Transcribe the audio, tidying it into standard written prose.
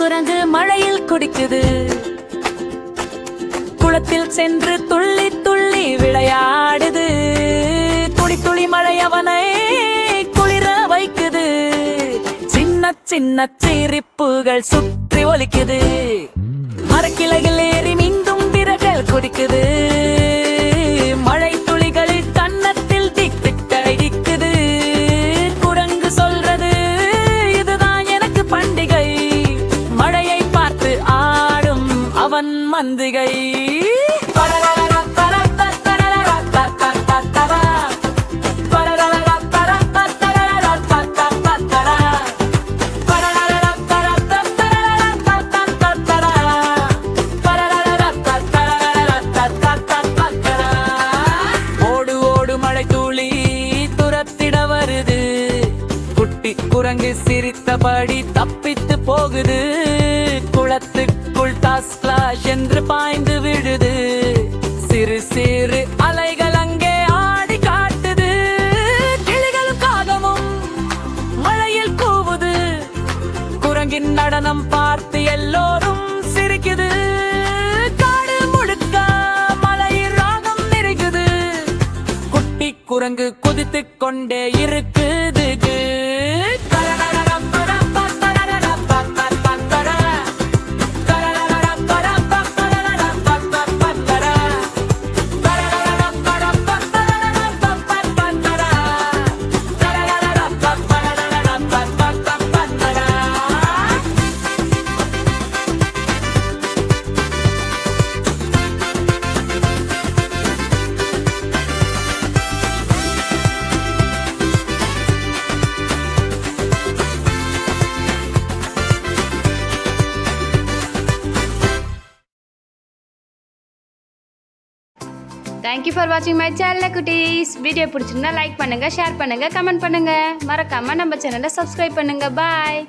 குரங்கு மழையில் குடிக்குது. குளத்தில் சென்று துள்ளி துள்ளி விளையாடுது. துளி துளி மழை அவனை குளிர வைக்குது. சின்ன சின்ன சிரிப்புகள் சுற்றி ஒலிக்குது. மரக்கிளையில் ஏறி மீண்டும் விரகல் குடிக்குது. மழை துளிகளில் கன்னத்தில் திக்கிட்டடிக்குது. குரங்கு சொல்றது இதுதான் எனக்கு பண்டிகை. மழையை பார்த்து ஆடும் அவன் மந்திகை. குரங்கு சிரித்தபடி தப்பித்து போகுது. குளத்துக்குள் டாஸ்லாஷ் என்று பாய்ந்து விடுது. சிறு சிறு அலைகள் அங்கே ஆடி காட்டுது. கிளிகளும் காகமும் மழையில் கூவுது. குரங்கின் நடனம் பார்த்து எல்லோரும் சிரிக்குது. காடு முழுக்க மலையில் ராகம் நிறைக்குது. குட்டி குரங்கு குதித்துக் கொண்டே இருக்குது. தேங்க்யூ ஃபார் வாட்சிங் மை சேனல் குட்டீஸ். வீடியோ பிடிச்சிருந்தா லைக் பண்ணுங்கள், ஷேர் பண்ணுங்கள், கமெண்ட் பண்ணுங்கள். மறக்காமல் நம்ம சேனலை சப்ஸ்கிரைப் பண்ணுங்கள். பாய்.